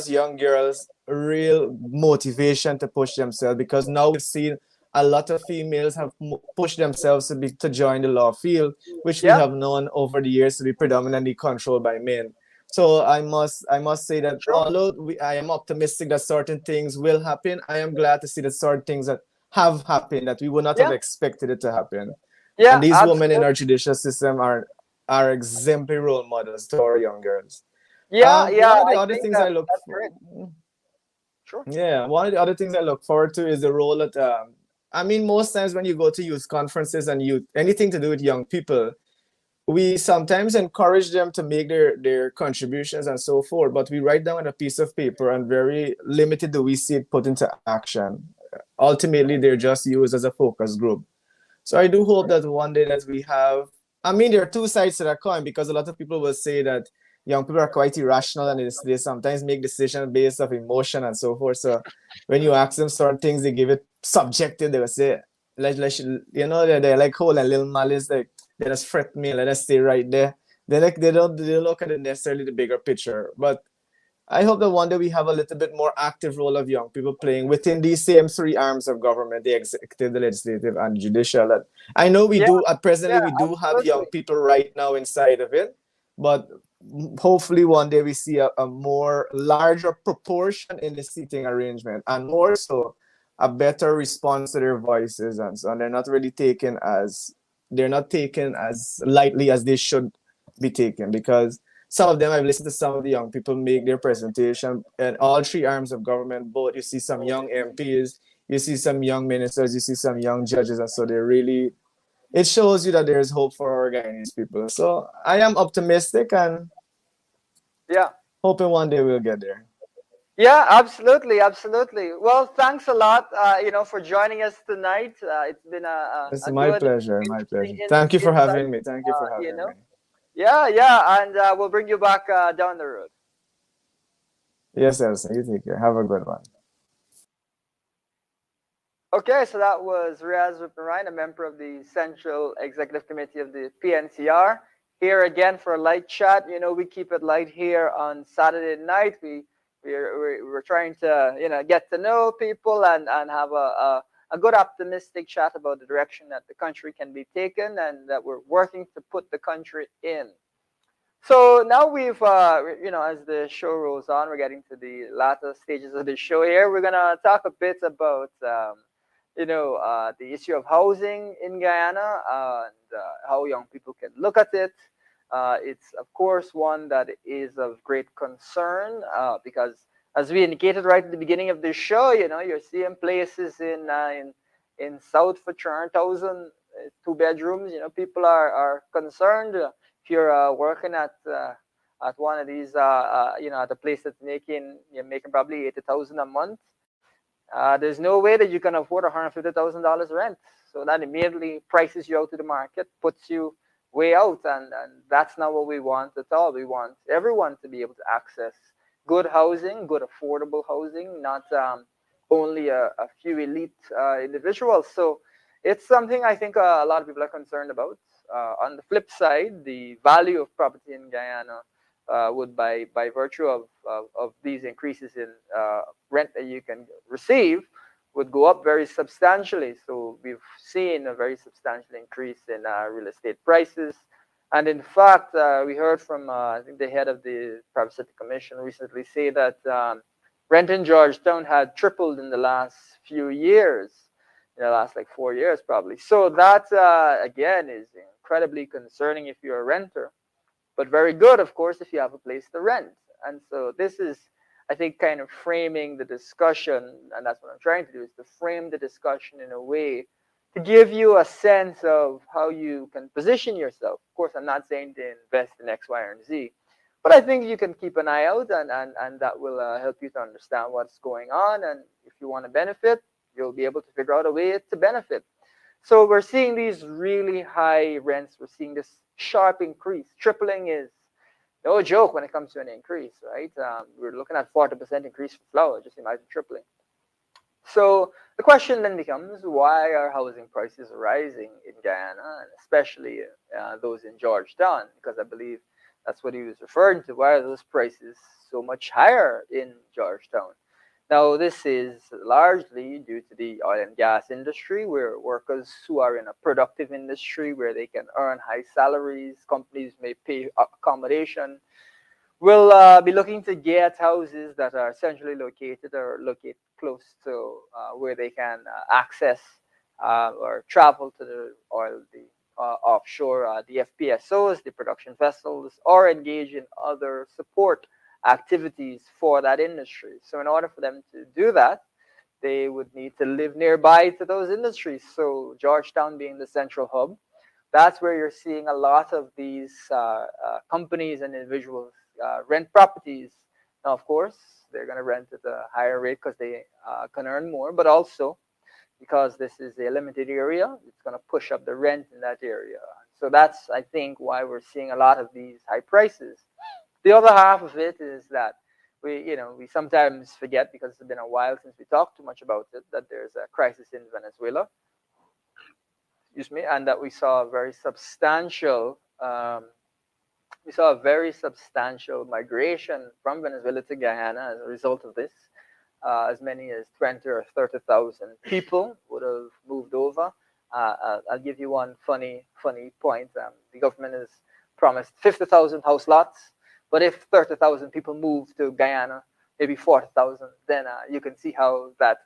young girls, real motivation to push themselves, because now we've seen a lot of females have pushed themselves to join the law field, which we have known over the years to be predominantly controlled by men. So I must say that although I am optimistic that certain things will happen, I am glad to see that certain things that have happened that we would not have expected it to happen. Yeah, and these women in our judicial system are are exemplary role models to our young girls. Yeah, yeah, One of the I other think things I look that's for, great. Sure. yeah, one of the other things I look forward to is the role that, I mean, most times when you go to youth conferences and youth, anything to do with young people, we sometimes encourage them to make their contributions and so forth, but we write down on a piece of paper and very limited do we see it put into action. Ultimately, they're just used as a focus group. So I do hope that one day that we have, I mean, there are two sides to that coin because a lot of people will say that young people are quite irrational and they sometimes make decisions based of emotion and so forth. So when you ask them certain things, they give it subjective. They will say, you know, they're like whole and little malice, like they just fret me, let us stay right there. They don't look at it necessarily the bigger picture. But I hope that one day we have a little bit more active role of young people playing within these same three arms of government, the executive, the legislative, and judicial. And I know we Yeah, do, at presently, yeah, we do have young absolutely. people right now inside of it, but hopefully one day we see a more larger proportion in the seating arrangement and more so a better response to their voices and so on. They're not taken as lightly as they should be taken because some of them I've listened to some of the young people make their presentation and all three arms of government, both you see some young MPs, you see some young ministers, you see some young judges, and so they're really it shows you that there's hope for our Guyanese people. So I am optimistic and Yeah. hoping one day we'll get there. Yeah, absolutely, absolutely. Well, thanks a lot, for joining us tonight. It's been It's a my good, pleasure, my interesting pleasure. Thank you for insight. having me. Thank you for You having know, me. yeah, yeah, and we'll bring you back down the road. Yes, Elsa, you take care. Have a good one. Okay, so that was Riaz Rupnarayan, a member of the Central Executive Committee of the PNCR. Here again for a light chat. We keep it light here on Saturday night. We're trying to get to know people and have a good optimistic chat about the direction that the country can be taken and that we're working to put the country in. So now as the show rolls on, we're getting to the latter stages of the show here. We're gonna talk a bit about, the issue of housing in Guyana and how young people can look at it. It's of course one that is of great concern because, as we indicated right at the beginning of the show, you're seeing places in South for 300,000 two bedrooms. People are concerned. If you're working at one of these, at a place that's you're making probably 80,000 a month. There's no way that you can afford $150,000 rent. So that immediately prices you out to the market, puts you way out, and that's not what we want at all. We want everyone to be able to access good housing, good affordable housing, not only a few elite individuals. So it's something I think a lot of people are concerned about. On the flip side, the value of property in Guyana would, by virtue of these increases in rent that you can receive, would go up very substantially. So we've seen a very substantial increase in real estate prices. And in fact, we heard from, I think, the head of the Private City Commission recently say that rent in Georgetown had tripled in the last few years, in the last like 4 years probably. So that, again, is incredibly concerning if you're a renter, but very good, of course, if you have a place to rent. And so this is, I think, kind of framing the discussion, and that's what I'm trying to do, is to frame the discussion in a way to give you a sense of how you can position yourself. Of course, I'm not saying to invest in X, Y, or Z, but I think you can keep an eye out, and that will help you to understand what's going on. And if you want to benefit, you'll be able to figure out a way to benefit. So we're seeing these really high rents. We're seeing this sharp increase. Tripling is no joke when it comes to an increase, right? We're looking at 40% increase for flour. Just imagine tripling. So the question then becomes, why are housing prices rising in Guyana, and especially those in Georgetown? Because I believe that's what he was referring to. Why are those prices so much higher in Georgetown? Now, this is largely due to the oil and gas industry, where workers who are in a productive industry where they can earn high salaries, companies may pay accommodation, will be looking to get houses that are centrally located or locate close to where they can access or travel to the oil, offshore, the FPSOs, the production vessels, or engage in other support activities for that industry. So in order for them to do that, they would need to live nearby to those industries. So Georgetown being the central hub, that's where you're seeing a lot of these companies and individuals rent properties. Now, of course, they're going to rent at a higher rate because they can earn more, but also because this is a limited area, it's going to push up the rent in that area. So that's, I think, why we're seeing a lot of these high prices. The other half of it is that we sometimes forget, because it's been a while since we talked too much about it, that there's a crisis in Venezuela, excuse me, and that we saw a very substantial migration from Venezuela to Guyana as a result of this. As many as 20 or 30,000 people would have moved over. I'll give you one funny point. The government has promised 50,000 house lots, but if 30,000 people move to Guyana, maybe 40,000, then you can see how that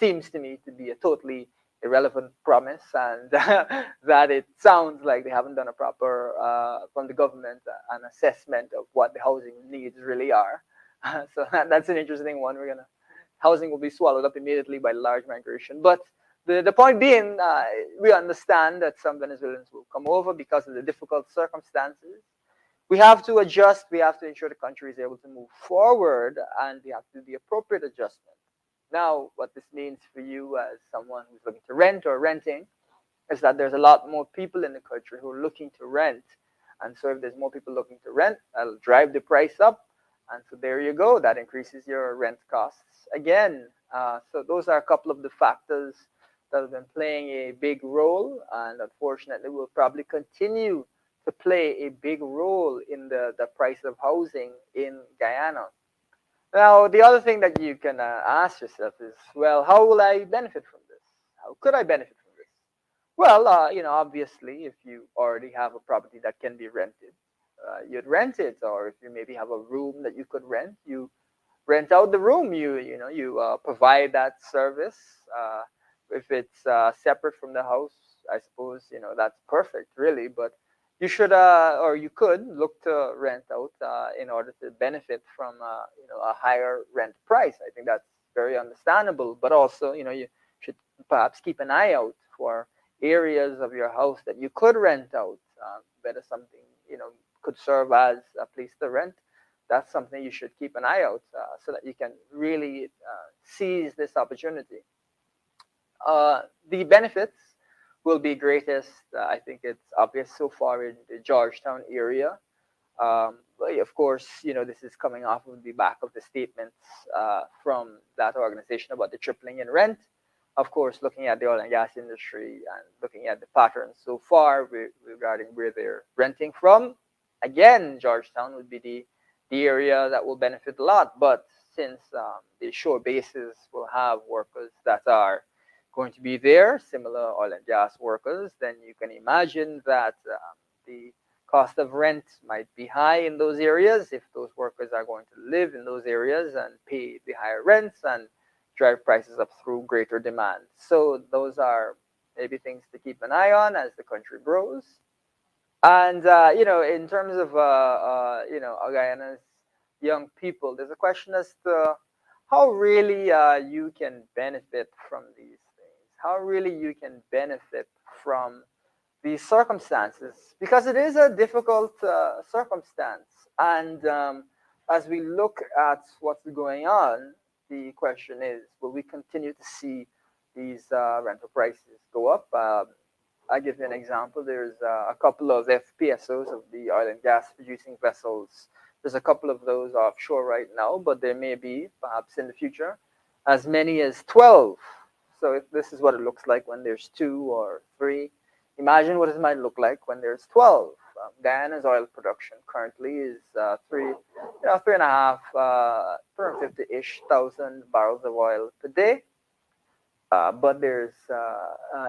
seems to me to be a totally irrelevant promise, and that it sounds like they haven't done a proper, from the government, an assessment of what the housing needs really are. So that's an interesting one. Housing will be swallowed up immediately by large migration. But the point being, we understand that some Venezuelans will come over because of the difficult circumstances. We have to adjust. We have to ensure the country is able to move forward, and we have to do the appropriate adjustment. Now, what this means for you as someone who's looking to rent or renting is that there's a lot more people in the country who are looking to rent. And so if there's more people looking to rent, that'll drive the price up. And so there you go. That increases your rent costs again. So those are a couple of the factors that have been playing a big role, and unfortunately will probably continue to play a big role in the price of housing in Guyana. Now, the other thing that you can ask yourself is, well, how will I benefit from this? How could I benefit from this? Well, obviously, if you already have a property that can be rented, you'd rent it. Or if you maybe have a room that you could rent, you rent out the room. You provide that service. If it's separate from the house, I suppose that's perfect, really. But you should, or you could look to rent out in order to benefit from a higher rent price. I think that's very understandable. But also, you should perhaps keep an eye out for areas of your house that you could rent out. Whether something could serve as a place to rent. That's something you should keep an eye out so that you can really seize this opportunity. The benefits will be greatest. I think it's obvious so far in the Georgetown area. But of course, this is coming off of the back of the statements from that organization about the tripling in rent. Of course, looking at the oil and gas industry and looking at the patterns so far regarding where they're renting from, again, Georgetown would be the area that will benefit a lot. But since the shore bases will have workers that are going to be there, similar oil and gas workers, then you can imagine that the cost of rent might be high in those areas if those workers are going to live in those areas and pay the higher rents and drive prices up through greater demand. So those are maybe things to keep an eye on as the country grows. And in terms of Guyana's young people, there's a question as to how really you can benefit from these things, how really you can benefit from these circumstances, because it is a difficult circumstance. And as we look at what's going on, the question is, will we continue to see these rental prices go up? I'll give you an example. There's a couple of FPSOs of the oil and gas producing vessels. There's a couple of those offshore right now, but there may be, perhaps in the future, as many as 12. So if this is what it looks like when there's 2 or 3, imagine what it might look like when there's 12. Guyana's oil production currently is 3.5, 350-ish thousand barrels of oil per day. But there's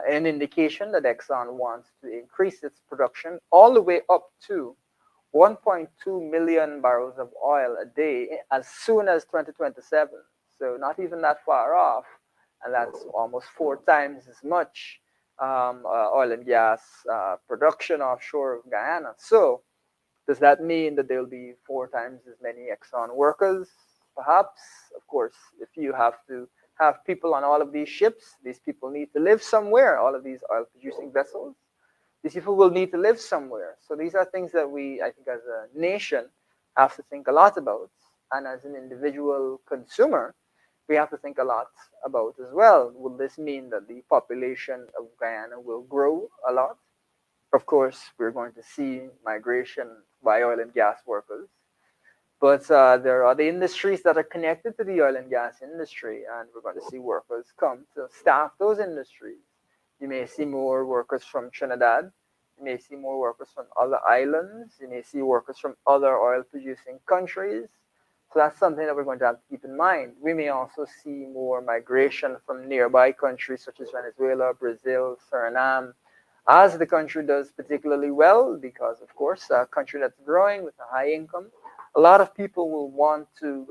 an indication that Exxon wants to increase its production all the way up to 1.2 million barrels of oil a day as soon as 2027. So not even that far off. And that's almost 4 times as much oil and gas production offshore of Guyana. So does that mean that there will be 4 times as many Exxon workers? Perhaps. Of course, if you have to have people on all of these ships, these people need to live somewhere. All of these oil producing vessels, these people will need to live somewhere. So these are things that we, I think, as a nation, have to think a lot about. And as an individual consumer, we have to think a lot about as well. Will this mean that the population of Guyana will grow a lot? Of course, we're going to see migration by oil and gas workers. But there are the industries that are connected to the oil and gas industry, and we're going to see workers come to staff those industries. You may see more workers from Trinidad. You may see more workers from other islands. You may see workers from other oil producing countries. So that's something that we're going to have to keep in mind. We may also see more migration from nearby countries such as Venezuela, Brazil, Suriname, as the country does particularly well, because of course, a country that's growing with a high income, a lot of people will want to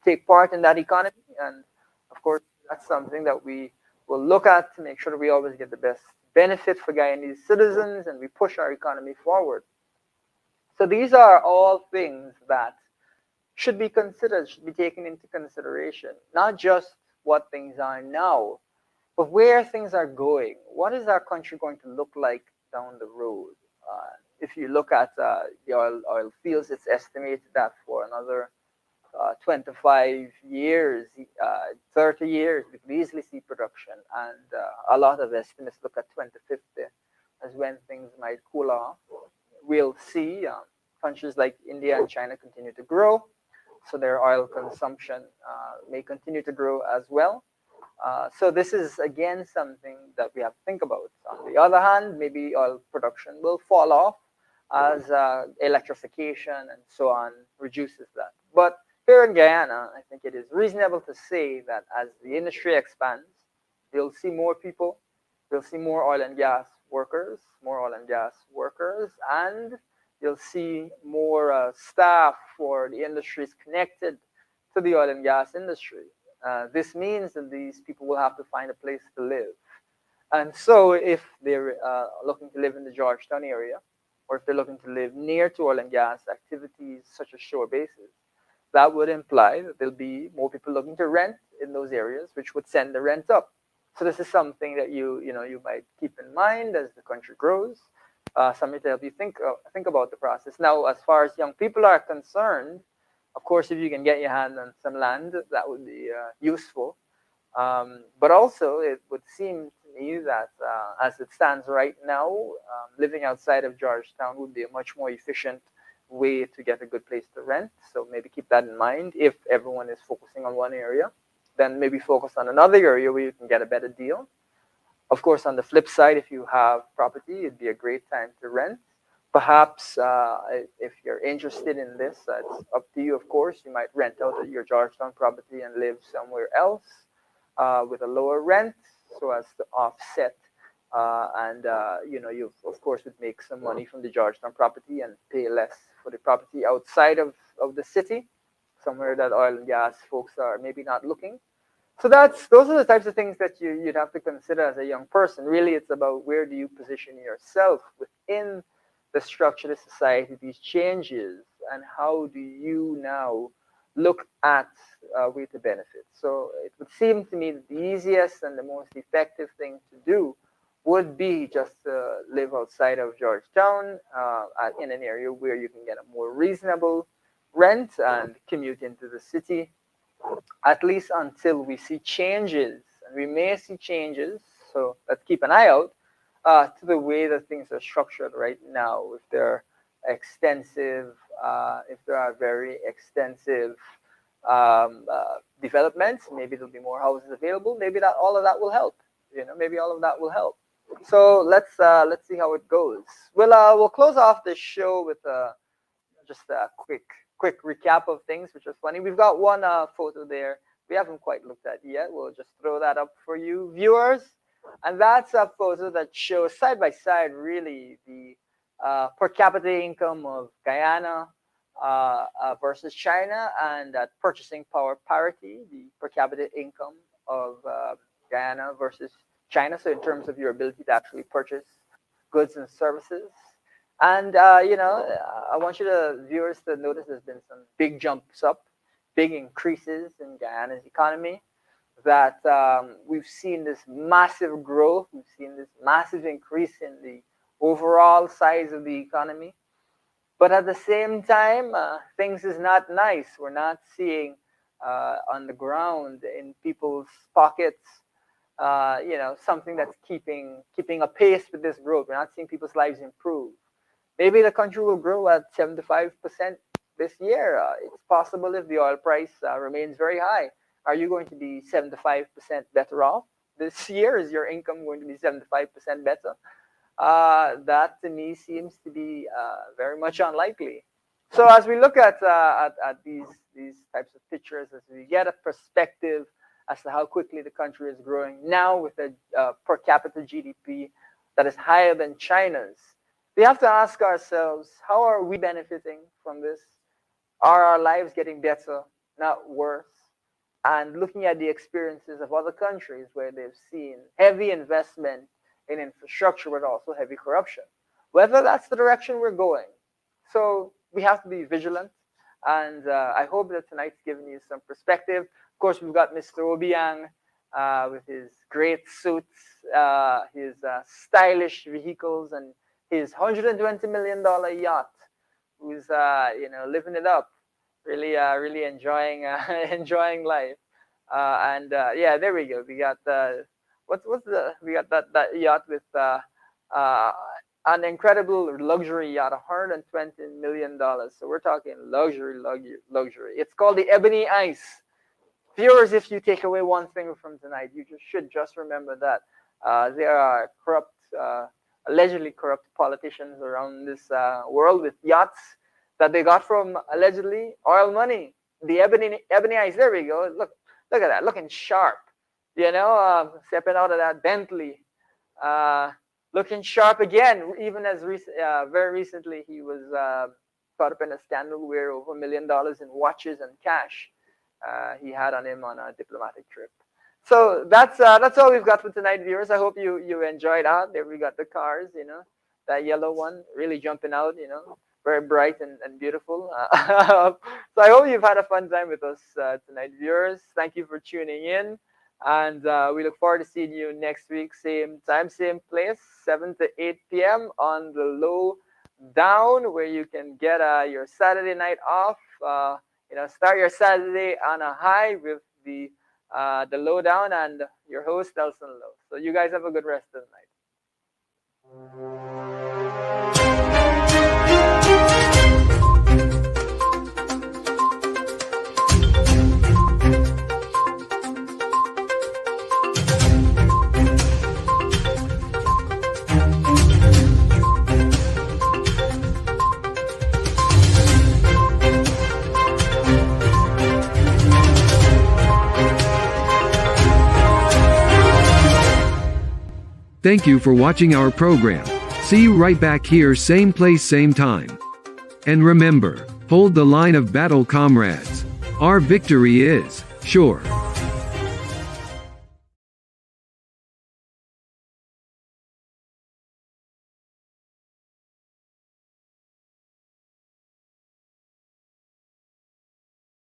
take part in that economy. And of course, that's something that we will look at to make sure that we always get the best benefit for Guyanese citizens and we push our economy forward. So these are all things that should be considered, should be taken into consideration, not just what things are now, but where things are going. What is our country going to look like down the road? If you look at the oil fields, it's estimated that for another 25 years, 30 years, we could easily see production. And a lot of estimates look at 2050 as when things might cool off. We'll see countries like India and China continue to grow, so their oil consumption may continue to grow as well. So this is again something that we have to think about. On the other hand, maybe oil production will fall off as electrification and so on reduces that. But here in Guyana, I think it is reasonable to say that as the industry expands, you'll see more people, you'll see more oil and gas workers, and you'll see more staff for the industries connected to the oil and gas industry. This means that these people will have to find a place to live. And so if they're looking to live in the Georgetown area, or if they're looking to live near to oil and gas activities such as shore bases, that would imply that there'll be more people looking to rent in those areas, which would send the rent up. So this is something that you might keep in mind as the country grows. Something to help you think about the process. Now, as far as young people are concerned, of course, if you can get your hand on some land, that would be useful. But also, it would seem to me that as it stands right now, living outside of Georgetown would be a much more efficient way to get a good place to rent. So maybe keep that in mind. If everyone is focusing on one area, then maybe focus on another area where you can get a better deal. Of course, on the flip side, if you have property, it'd be a great time to rent. Perhaps if you're interested in this, it's up to you, of course. You might rent out your Georgetown property and live somewhere else with a lower rent so as to offset. You, of course, would make some money from the Georgetown property and pay less for the property outside of the city, somewhere that oil and gas folks are maybe not looking. So those are the types of things that you'd have to consider as a young person. Really, it's about where do you position yourself within the structure of society, these changes, and how do you now look at way to benefit. So it would seem to me that the easiest and the most effective thing to do would be just to live outside of Georgetown in an area where you can get a more reasonable rent and commute into the city, at least until we see changes. And we may see changes, so let's keep an eye out to the way that things are structured right now. If they're extensive, if there are very extensive developments, maybe there'll be more houses available. Maybe that all of that will help. Maybe all of that will help. So let's see how it goes. We'll close off the show with just a quick recap of things, which was funny. We've got one photo there we haven't quite looked at yet. We'll just throw that up for you viewers. And that's a photo that shows side by side really the per capita income of Guyana versus China, and at purchasing power parity, the per capita income of Guyana versus China. So in terms of your ability to actually purchase goods and services. And I want viewers to notice there's been some big jumps up, big increases in Guyana's economy. That we've seen this massive growth, we've seen this massive increase in the overall size of the economy. But at the same time, things is not nice. We're not seeing on the ground in people's pockets, something that's keeping a pace with this growth. We're not seeing people's lives improve. Maybe the country will grow at 75% this year. It's possible if the oil price remains very high. Are you going to be 75% better off this year? Is your income going to be 75% better? That to me seems to be very much unlikely. So as we look at these types of pictures, as we get a perspective as to how quickly the country is growing now with a per capita GDP that is higher than China's, we have to ask ourselves, how are we benefiting from this? Are our lives getting better, not worse? And looking at the experiences of other countries where they've seen heavy investment in infrastructure, but also heavy corruption, whether that's the direction we're going. So we have to be vigilant. And I hope that tonight's given you some perspective. Of course, we've got Mr. Obiang with his great suits, his stylish vehicles, and his $120 million yacht, who's living it up. Really enjoying enjoying life, yeah, there we go. We got we got that yacht with an incredible luxury yacht, $120 million. So we're talking luxury. It's called the Ebony Ice. Viewers, if you take away one thing from tonight, you should just remember that there are corrupt, allegedly corrupt politicians around this world with yachts that they got from allegedly oil money. The ebony Ice, there we go. Look at that, looking sharp. Stepping out of that Bentley, looking sharp again. Even as very recently, he was caught up in a scandal where over $1 million in watches and cash he had on him on a diplomatic trip. So that's all we've got for tonight, viewers. I hope you enjoyed that. There we got the cars, that yellow one really jumping out, very bright and beautiful. So I hope you've had a fun time with us tonight, viewers. Thank you for tuning in. And we look forward to seeing you next week, same time, same place, 7 to 8 p.m. on the Lowdown, where you can get your Saturday night off. Start your Saturday on a high with the Lowdown and your host, Elson Low. So you guys have a good rest of the night. Thank you for watching our program. See you right back here, same place, same time. And remember, hold the line of battle, comrades. Our victory is sure.